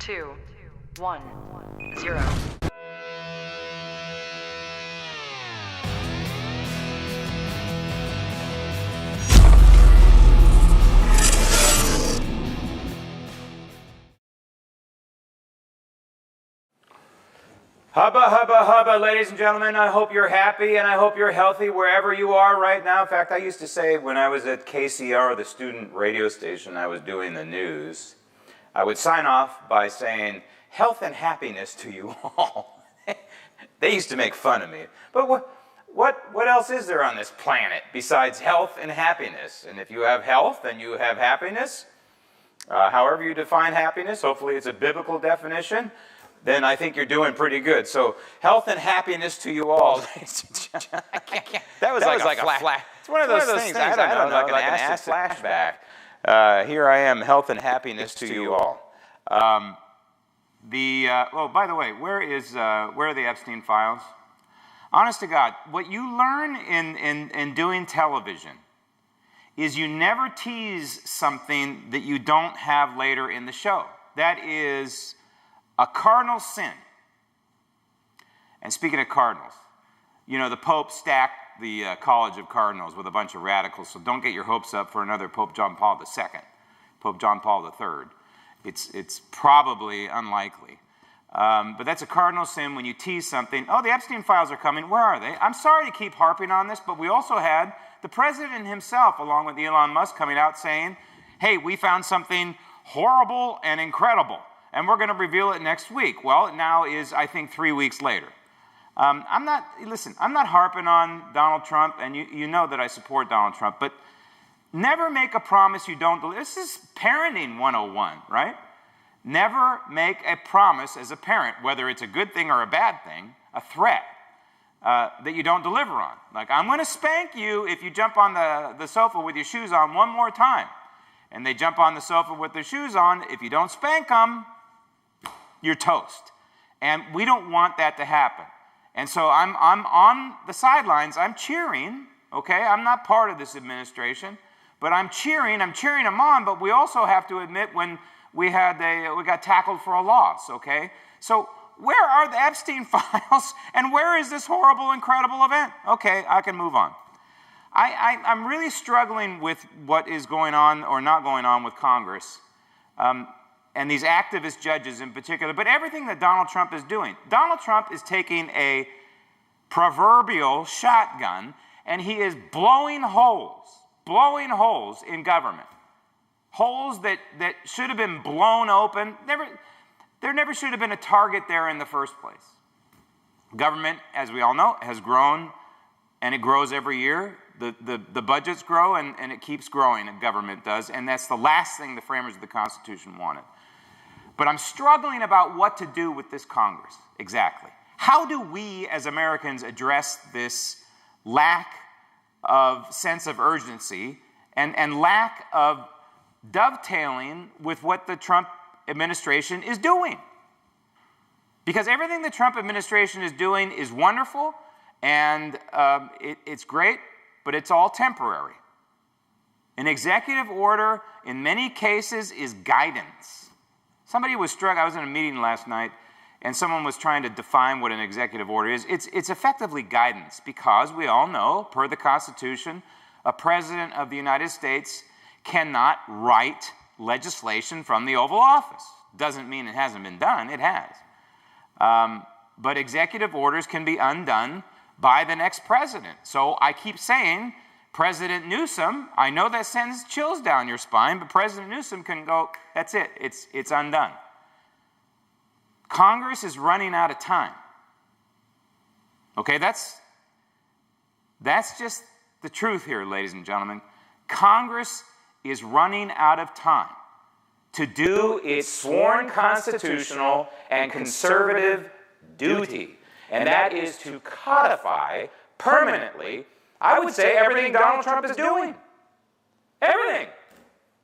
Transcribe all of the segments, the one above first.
2, 1, 0. Hubba, hubba, hubba, ladies and gentlemen. I hope you're happy and I hope you're healthy wherever you are right now. In fact, I used to say when I was at KCR, the student radio station, I was doing the news, I would sign off by saying, health and happiness to you all. They used to make fun of me. But what else is there on this planet besides health and happiness? And if you have health and you have happiness, however you define happiness, hopefully it's a biblical definition, then I think you're doing pretty good. So, health and happiness to you all. That was like a flash. It's one of those things, I don't know, like an acid flashback. Here I am, health and happiness to you all. Oh, by the way, where are the Epstein files? Honest to God, what you learn in doing television is you never tease something that you don't have later in the show. That is a cardinal sin. And speaking of cardinals, you know, the Pope stacked the College of Cardinals with a bunch of radicals, so don't get your hopes up for another Pope John Paul II, Pope John Paul III. It's probably unlikely. But that's a cardinal sin when you tease something. Oh, the Epstein files are coming. Where are they? I'm sorry to keep harping on this, but we also had the president himself, along with Elon Musk, coming out saying, hey, we found something horrible and incredible, and we're going to reveal it next week. Well, it now is, I think, 3 weeks later. I'm not harping on Donald Trump, and you know that I support Donald Trump, but never make a promise you don't deliver. This is parenting 101, right? Never make a promise as a parent, whether it's a good thing or a bad thing, a threat, that you don't deliver on. Like, I'm going to spank you if you jump on the sofa with your shoes on one more time. And they jump on the sofa with their shoes on. If you don't spank them, you're toast. And we don't want that to happen. And so I'm on the sidelines. I'm cheering, okay? I'm not part of this administration, but I'm cheering them on, but we also have to admit when we got tackled for a loss, okay? So where are the Epstein files, and where is this horrible, incredible event? Okay, I can move on. I'm really struggling with what is going on or not going on with Congress, and these activist judges in particular, but everything that Donald Trump is doing. Donald Trump is taking a proverbial shotgun, and he is blowing holes in government. Holes that should have been blown open. There never should have been a target there in the first place. Government, as we all know, has grown, and it grows every year. The budgets grow, and it keeps growing, and government does, and that's the last thing the framers of the Constitution wanted. But I'm struggling about what to do with this Congress, exactly. How do we, as Americans, address this lack of sense of urgency and lack of dovetailing with what the Trump administration is doing? Because everything the Trump administration is doing is wonderful, and it's great, but it's all temporary. An executive order, in many cases, is guidance. Somebody was struck. I was in a meeting last night, and someone was trying to define what an executive order is. It's effectively guidance, because we all know, per the Constitution, a president of the United States cannot write legislation from the Oval Office. Doesn't mean it hasn't been done. It has. But executive orders can be undone by the next president. So I keep saying, President Newsom, I know that sends chills down your spine, but President Newsom can go, that's it, it's undone. Congress is running out of time. Okay, that's just the truth here, ladies and gentlemen. Congress is running out of time to do its sworn constitutional and conservative duty, and that is to codify permanently, I would say, everything Donald Trump is doing. Everything.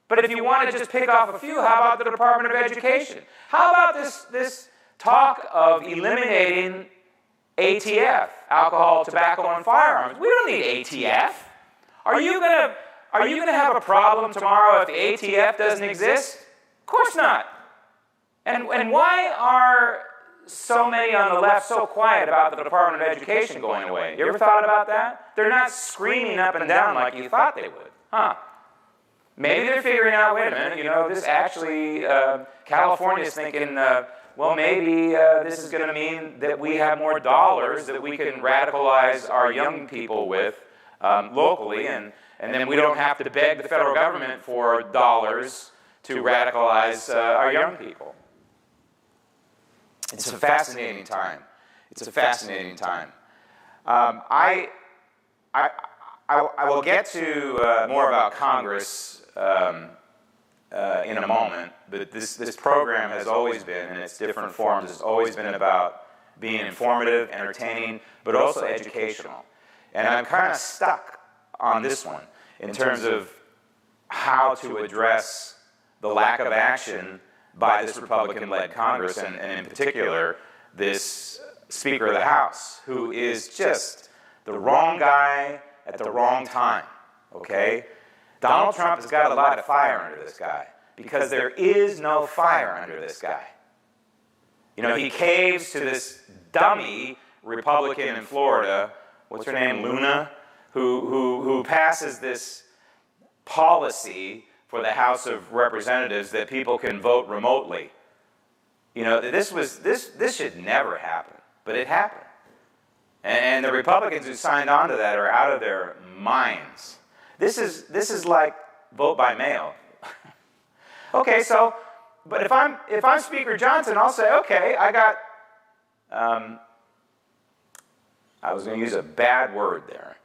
But if you want to just pick off a few, how about the Department of Education? How about this talk of eliminating ATF, alcohol, tobacco, and firearms? We don't need ATF. Are you gonna have a problem tomorrow if the ATF doesn't exist? Of course not. And why are so many on the left so quiet about the Department of Education going away? You ever thought about that? They're not screaming up and down like you thought they would, huh? Maybe they're figuring out, wait a minute, you know, this actually, California's thinking, well, maybe this is going to mean that we have more dollars that we can radicalize our young people with locally, and then we don't have to beg the federal government for dollars to radicalize our young people. It's a fascinating time. It's a fascinating time. I will get to more about Congress in a moment, but this program has always been, in its different forms, has always been about being informative, entertaining, but also educational. And I'm kind of stuck on this one in terms of how to address the lack of action by this Republican-led Congress, and in particular, this Speaker of the House, who is just the wrong guy at the wrong time, okay? Donald Trump has got a lot of fire under this guy, because there is no fire under this guy. You know, he caves to this dummy Republican in Florida, what's her name, Luna, who passes this policy for the House of Representatives that people can vote remotely. You know, this should never happen, but it happened. And the Republicans who signed on to that are out of their minds. This is like vote by mail. Okay, so, but if I'm Speaker Johnson, I'll say, okay, I got, I was going to use a bad word there,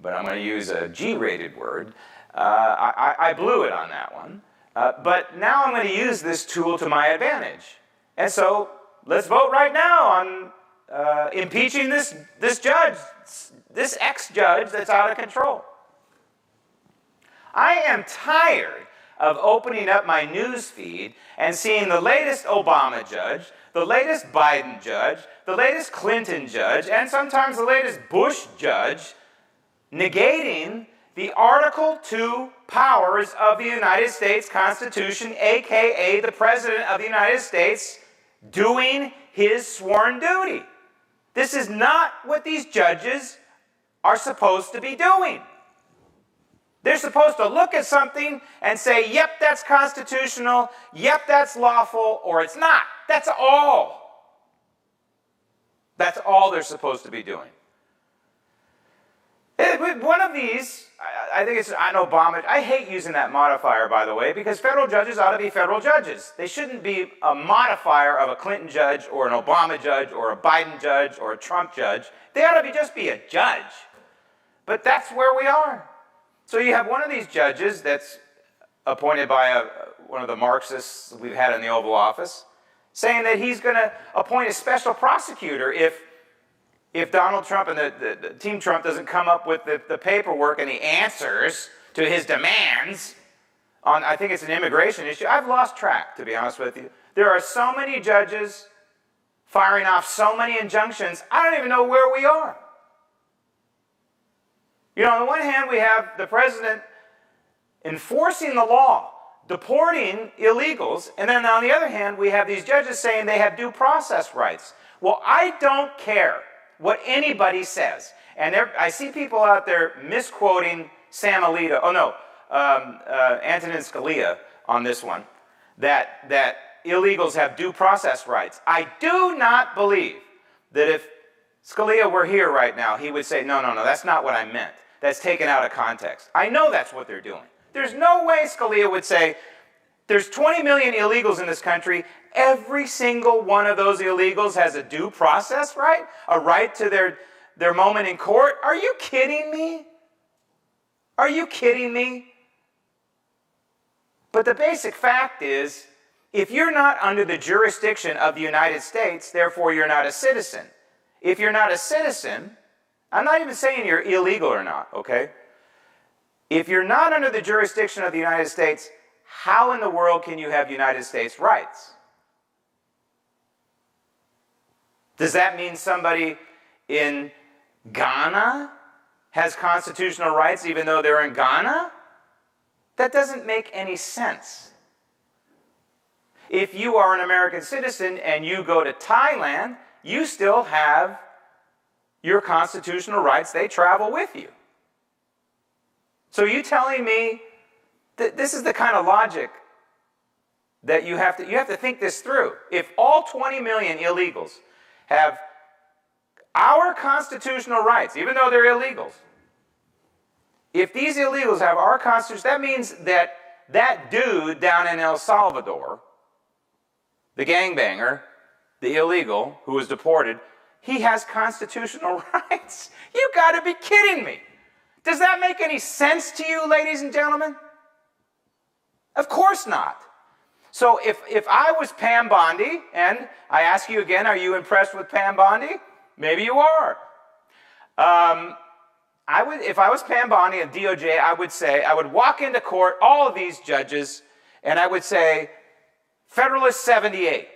but I'm going to use a G-rated word. I blew it on that one. But now I'm going to use this tool to my advantage. And so let's vote right now on impeaching this judge, this ex-judge that's out of control. I am tired of opening up my news feed and seeing the latest Obama judge, the latest Biden judge, the latest Clinton judge, and sometimes the latest Bush judge negating the Article 2 powers of the United States Constitution, aka the President of the United States doing his sworn duty. This is not what these judges are supposed to be doing. They're supposed to look at something and say, yep, that's constitutional, yep, that's lawful, or it's not. That's all. That's all they're supposed to be doing. One of these, I think it's an Obama. I hate using that modifier, by the way, because federal judges ought to be federal judges. They shouldn't be a modifier of a Clinton judge or an Obama judge or a Biden judge or a Trump judge. They ought to just be a judge. But that's where we are. So you have one of these judges that's appointed by one of the Marxists we've had in the Oval Office, saying that he's going to appoint a special prosecutor if Donald Trump and the Team Trump doesn't come up with the paperwork and the answers to his demands on, I think it's an immigration issue. I've lost track, to be honest with you. There are so many judges firing off so many injunctions, I don't even know where we are. You know, on the one hand, we have the president enforcing the law, deporting illegals, and then on the other hand, we have these judges saying they have due process rights. Well, I don't care what anybody says. And I see people out there misquoting Sam Alito, Antonin Scalia on this one, that illegals have due process rights. I do not believe that if Scalia were here right now, he would say, no, that's not what I meant. That's taken out of context. I know that's what they're doing. There's no way Scalia would say, there's 20 million illegals in this country. Every single one of those illegals has a due process right, a right to their moment in court. Are you kidding me? Are you kidding me? But the basic fact is, if you're not under the jurisdiction of the United States, therefore you're not a citizen. If you're not a citizen, I'm not even saying you're illegal or not, okay? If you're not under the jurisdiction of the United States, how in the world can you have United States rights? Does that mean somebody in Ghana has constitutional rights even though they're in Ghana? That doesn't make any sense. If you are an American citizen and you go to Thailand, you still have your constitutional rights. They travel with you. So you telling me that this is the kind of logic that you have to think this through. If all 20 million illegals have our constitutional rights, even though they're illegals, if these illegals have our constitution, that means that that dude down in El Salvador, the gangbanger, the illegal who was deported, he has constitutional rights. You got to be kidding me. Does that make any sense to you, ladies and gentlemen? Of course not. So if I was Pam Bondi, and I ask you again, are you impressed with Pam Bondi? Maybe you are. If I was Pam Bondi and DOJ, I would walk into court, all of these judges, and I would say, Federalist 78,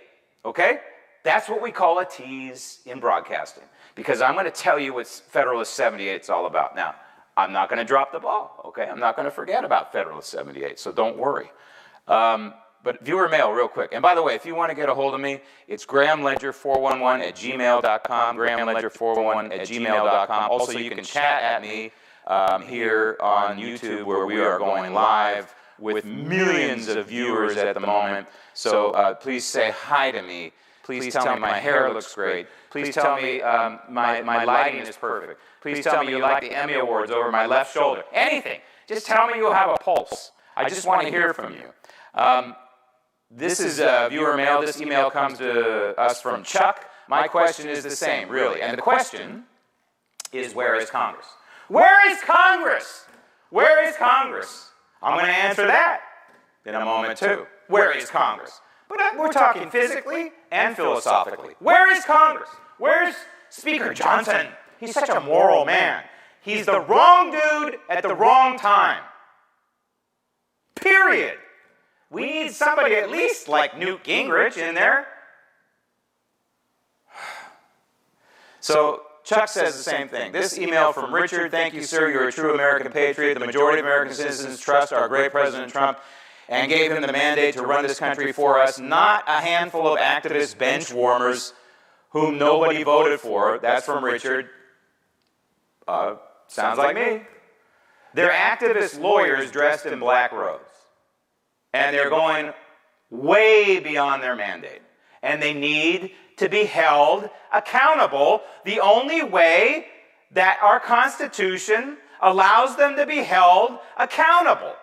okay? That's what we call a tease in broadcasting, because I'm going to tell you what Federalist 78 is all about. Now, I'm not going to drop the ball, okay? I'm not going to forget about Federalist 78, so don't worry. But viewer mail real quick. And by the way, if you want to get a hold of me, it's grahamledger411@gmail.com, grahamledger411@gmail.com. Also, you can chat at me here on YouTube, where we are going live with millions of viewers at the moment. So please say hi to me. Please tell me my hair looks great. Please tell me my lighting is perfect. Please tell me you like the Emmy Awards over my left shoulder. Anything. Just tell me you have a pulse. I just want to hear from you. This is viewer mail. This email comes to us from Chuck. My question is the same, really. And the question is, where is Congress? Where is Congress? Where is Congress? I'm going to answer that in a moment, too. Where is Congress? But we're talking physically and philosophically. Where is Congress? Where's Speaker Johnson? He's such a moral man. He's the wrong dude at the wrong time. Period. We need somebody at least like Newt Gingrich in there. So Chuck says the same thing. This email from Richard: thank you, sir. You're a true American patriot. The majority of American citizens trust our great President Trump and gave him the mandate to run this country for us, not a handful of activist bench warmers whom nobody voted for. That's from Richard. Sounds like me. They're activist lawyers dressed in black robes. And they're going way beyond their mandate. And they need to be held accountable. The only way that our Constitution allows them to be held accountable.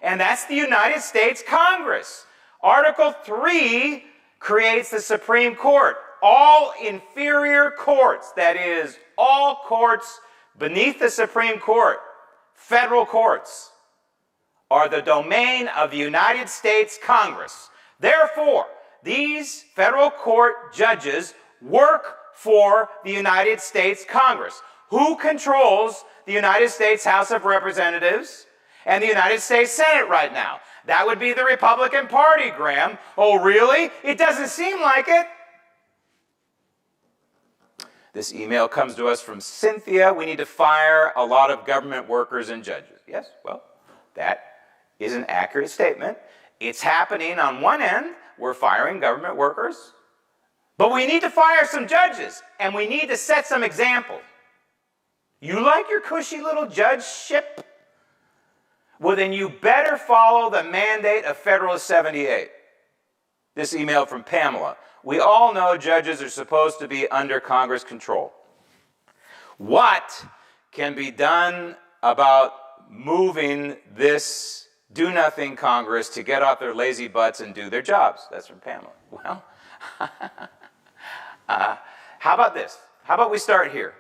And that's the United States Congress. Article 3 creates the Supreme Court. All inferior courts, that is, all courts beneath the Supreme Court, federal courts, are the domain of the United States Congress. Therefore, these federal court judges work for the United States Congress. Who controls the United States House of Representatives and the United States Senate right now? That would be the Republican Party, Graham. Oh, really? It doesn't seem like it. This email comes to us from Cynthia. We need to fire a lot of government workers and judges. Yes, well, that is an accurate statement. It's happening on one end. We're firing government workers. But we need to fire some judges, and we need to set some examples. You like your cushy little judgeship? Well, then you better follow the mandate of Federalist 78. This email from Pamela. We all know judges are supposed to be under Congress control. What can be done about moving this do-nothing Congress to get off their lazy butts and do their jobs? That's from Pamela. Well, how about this? How about we start here?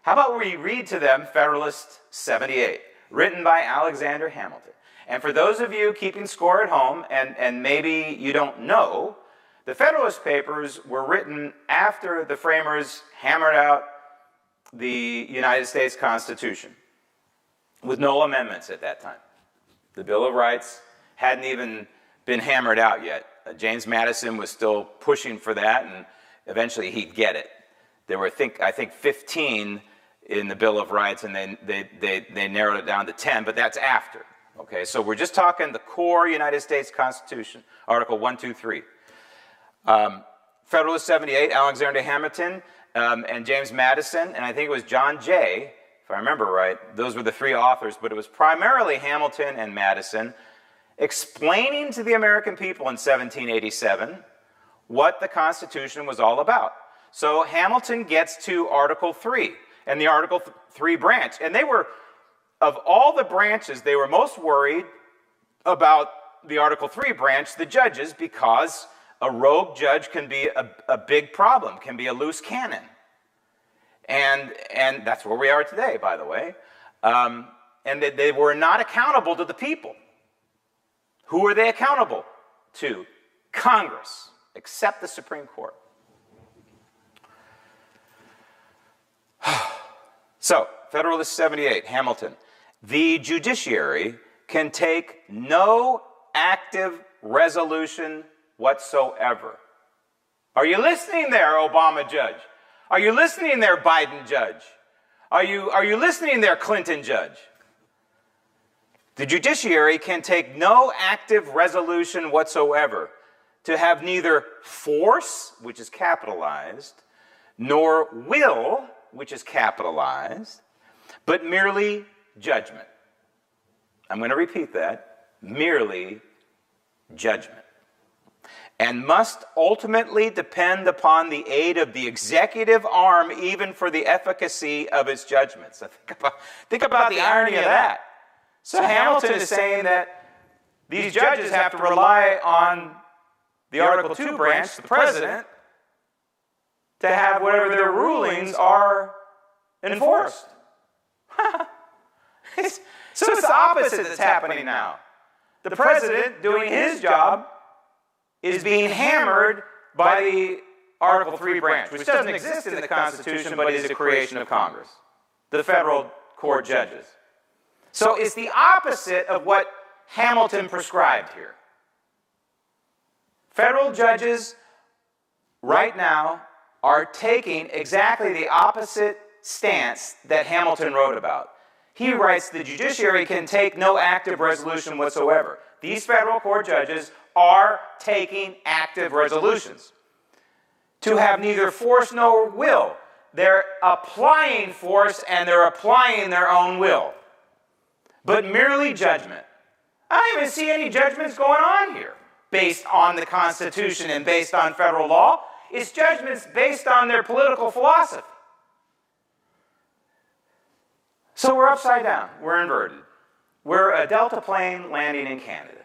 How about we read to them Federalist 78, written by Alexander Hamilton. And for those of you keeping score at home, and maybe you don't know, the Federalist Papers were written after the framers hammered out the United States Constitution, with no amendments at that time. The Bill of Rights hadn't even been hammered out yet. James Madison was still pushing for that, and eventually he'd get it. There were, I think 15 in the Bill of Rights, and they narrowed it down to 10, but that's after, Okay, so we're just talking the core United States Constitution, Article 1, 2, 3. Federalist 78, Alexander Hamilton and James Madison, and I think it was John Jay, if I remember right. Those were the three authors, but it was primarily Hamilton and Madison explaining to the American people in 1787 what the Constitution was all about. So Hamilton gets to Article 3 and the Article 3 branch, and they were, of all the branches, they were most worried about the Article 3 branch, the judges, because a rogue judge can be a big problem, can be a loose cannon. And that's where we are today, by the way. And they were not accountable to the people. Who were they accountable to? Congress, except the Supreme Court. So, Federalist 78, Hamilton. The judiciary can take no active resolution whatsoever. Are you listening there, Obama judge? Are you listening there, Biden judge? Are you listening there, Clinton judge? The judiciary can take no active resolution whatsoever to have neither force, which is capitalized, nor will, which is capitalized, but merely judgment. I'm going to repeat that. Merely judgment. And must ultimately depend upon the aid of the executive arm even for the efficacy of its judgments. Think about the irony of that. So Hamilton is saying that these judges have to rely on the Article 2 branch, the president, to have whatever their rulings are enforced. So it's the opposite that's happening now. The president, doing his job, is being hammered by the Article 3 branch, which doesn't exist in the Constitution, but is a creation of Congress, the federal court judges. So it's the opposite of what Hamilton prescribed here. Federal judges right now are taking exactly the opposite stance that Hamilton wrote about. He writes, the judiciary can take no active resolution whatsoever. These federal court judges are taking active resolutions. To have neither force nor will. They're applying force and they're applying their own will. But merely judgment. I don't even see any judgments going on here based on the Constitution and based on federal law. It's judgments based on their political philosophy. So we're upside down. We're inverted. We're a Delta plane landing in Canada,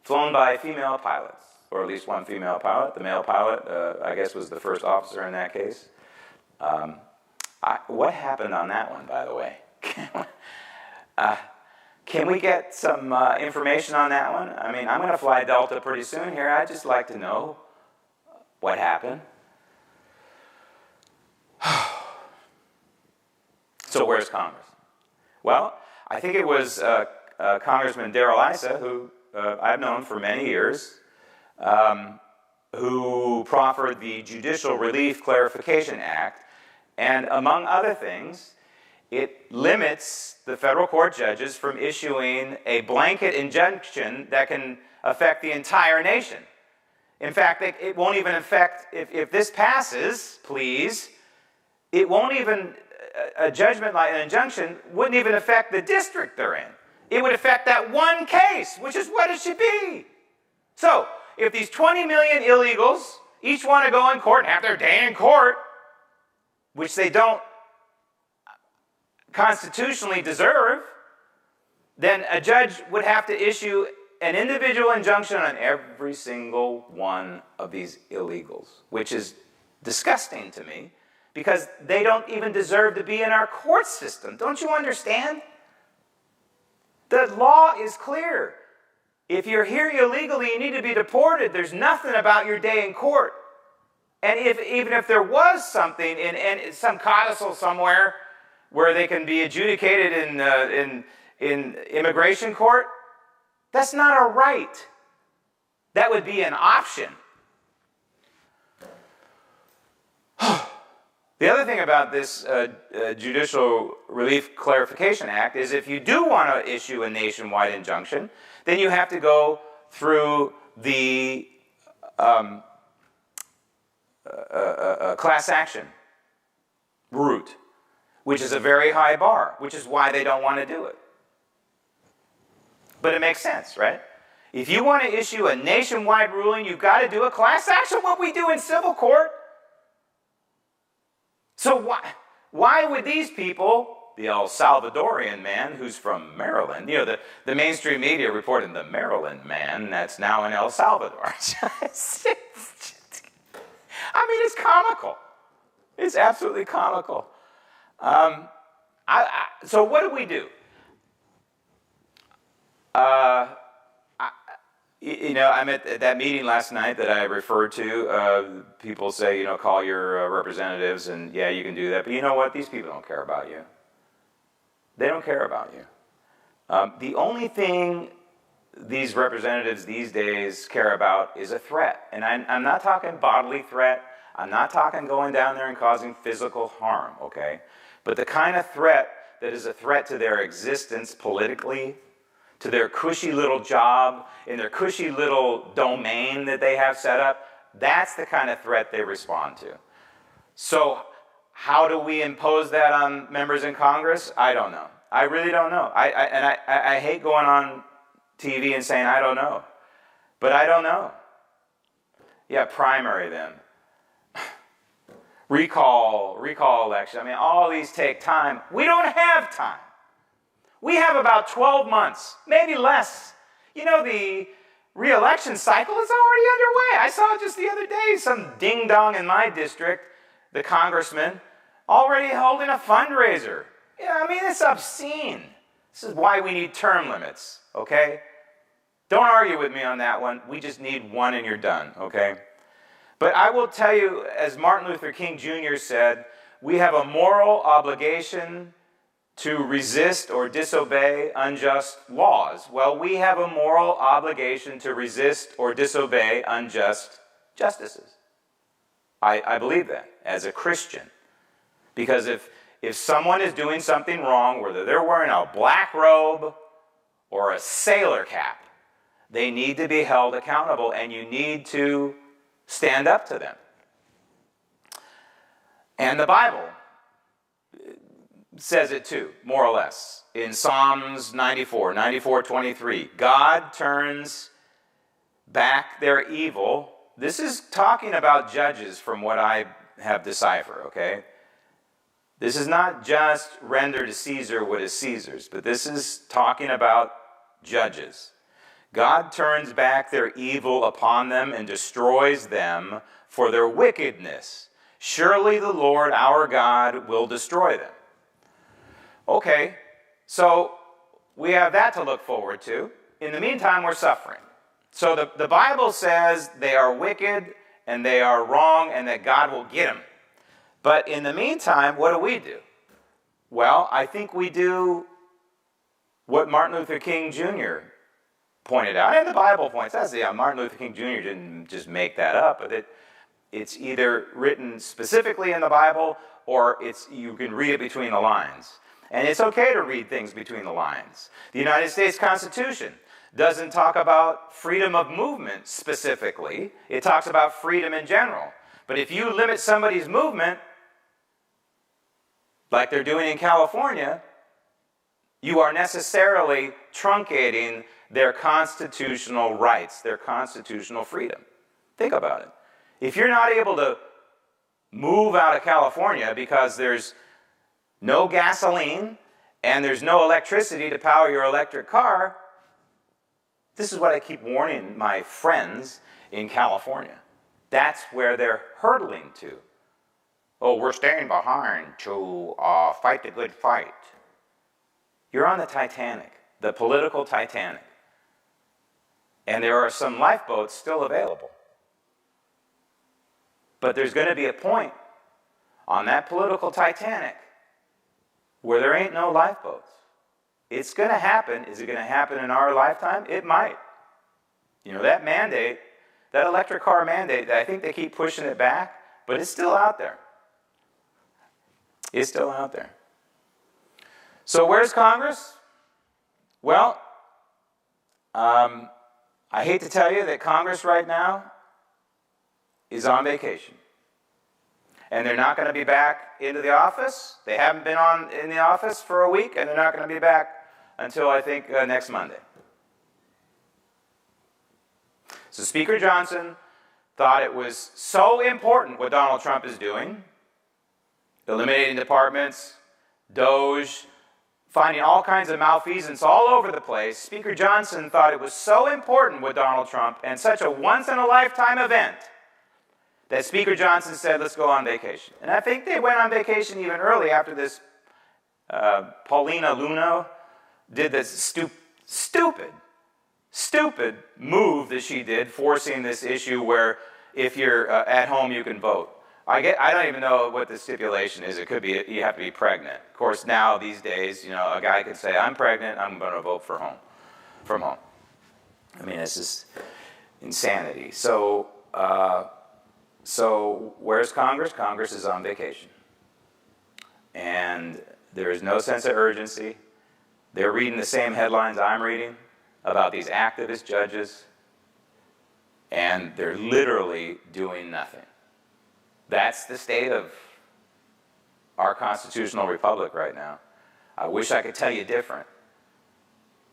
flown by female pilots, or at least one female pilot. The male pilot, I guess, was the first officer in that case. What happened on that one, by the way? Can we get some information on that one? I mean, I'm going to fly Delta pretty soon here. I'd just like to know what happened. So where's Congress? Well, I think it was Congressman Darrell Issa, who I've known for many years, who proffered the Judicial Relief Clarification Act. And among other things, it limits the federal court judges from issuing a blanket injunction that can affect the entire nation. In fact, it won't even affect, if this passes, please, it won't even, a judgment like an injunction wouldn't even affect the district they're in. It would affect that one case, which is what it should be. So, if these 20 million illegals each want to go in court and have their day in court, which they don't constitutionally deserve, then a judge would have to issue an individual injunction on every single one of these illegals, which is disgusting to me because they don't even deserve to be in our court system. Don't you understand? The law is clear. If you're here illegally, you need to be deported. There's nothing about your day in court. And even if there was something in some codicil somewhere where they can be adjudicated in immigration court, that's not a right. That would be an option. The other thing about this Judicial Relief Clarification Act is if you do want to issue a nationwide injunction, then you have to go through the class action route, which is a very high bar, which is why they don't want to do it. But it makes sense, right? If you want to issue a nationwide ruling, you've got to do a class action, what we do in civil court. So why would these people, the El Salvadorian man who's from Maryland, you know, the mainstream media reporting the Maryland man that's now in El Salvador. I mean, it's comical. It's absolutely comical. So what do we do? You know, I'm at that meeting last night that I referred to. People say, you know, call your representatives, and yeah, you can do that. But you know what? These people don't care about you. They don't care about you. The only thing these representatives these days care about is a threat. And I'm not talking bodily threat. I'm not talking going down there and causing physical harm, okay? But the kind of threat that is a threat to their existence politically, to their cushy little job, in their cushy little domain that they have set up, that's the kind of threat they respond to. So how do we impose that on members in Congress? I don't know. I really don't know. I hate going on TV and saying I don't know. But I don't know. Yeah, primary them. Recall election. I mean, all these take time. We don't have time. We have about 12 months, maybe less. You know, the re-election cycle is already underway. I saw just the other day some ding-dong in my district, the congressman, already holding a fundraiser. Yeah, I mean, it's obscene. This is why we need term limits, okay? Don't argue with me on that one. We just need one and you're done, okay? But I will tell you, as Martin Luther King Jr. said, we have a moral obligation to resist or disobey unjust laws. Well, we have a moral obligation to resist or disobey unjust justices. I believe that as a Christian. Because if someone is doing something wrong, whether they're wearing a black robe or a sailor cap, they need to be held accountable, and you need to stand up to them. And the Bible says it too, more or less. In Psalms 94:23, God turns back their evil. This is talking about judges from what I have deciphered, okay? This is not just render to Caesar what is Caesar's, but this is talking about judges. God turns back their evil upon them and destroys them for their wickedness. Surely the Lord our God will destroy them. Okay, so we have that to look forward to. In the meantime, we're suffering. So the Bible says they are wicked and they are wrong and that God will get them. But in the meantime, what do? Well, I think we do what Martin Luther King Jr. pointed out, and the Bible points out. Yeah, Martin Luther King Jr. didn't just make that up, but it's either written specifically in the Bible or you can read it between the lines. And it's okay to read things between the lines. The United States Constitution doesn't talk about freedom of movement specifically. It talks about freedom in general. But if you limit somebody's movement, like they're doing in California, you are necessarily truncating their constitutional rights, their constitutional freedom. Think about it. If you're not able to move out of California because there's no gasoline and there's no electricity to power your electric car, this is what I keep warning my friends in California. That's where they're hurtling to. Oh, we're staying behind to fight the good fight. You're on the Titanic, the political Titanic. And there are some lifeboats still available. But there's going to be a point on that political Titanic where there ain't no lifeboats. It's going to happen. Is it going to happen in our lifetime? It might. You know, that mandate, that electric car mandate, I think they keep pushing it back, but it's still out there. is still out there. So where's Congress? Well, I hate to tell you that Congress right now is on vacation. And they're not going to be back into the office. They haven't been in the office for a week, and they're not going to be back until, I think, next Monday. So Speaker Johnson thought it was so important what Donald Trump is doing, eliminating departments, DOJ, finding all kinds of malfeasance all over the place. Speaker Johnson thought it was so important with Donald Trump and such a once-in-a-lifetime event that Speaker Johnson said, let's go on vacation. And I think they went on vacation even early after this Paulina Luna did this stupid move that she did, forcing this issue where if you're at home, you can vote. I don't even know what the stipulation is. It could be you have to be pregnant. Of course, now these days, you know, a guy could say, I'm pregnant, I'm going to vote from home. I mean, this is insanity. So where's Congress? Congress is on vacation. And there is no sense of urgency. They're reading the same headlines I'm reading about these activist judges, and they're literally doing nothing. That's the state of our constitutional republic right now. I wish I could tell you different,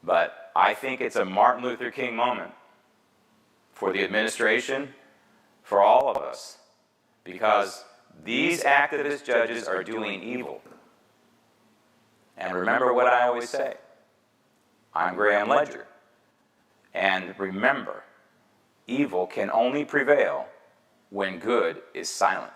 but I think it's a Martin Luther King moment for the administration, for all of us, because these activist judges are doing evil. And remember what I always say, I'm Graham Ledger. And remember, evil can only prevail when good is silent.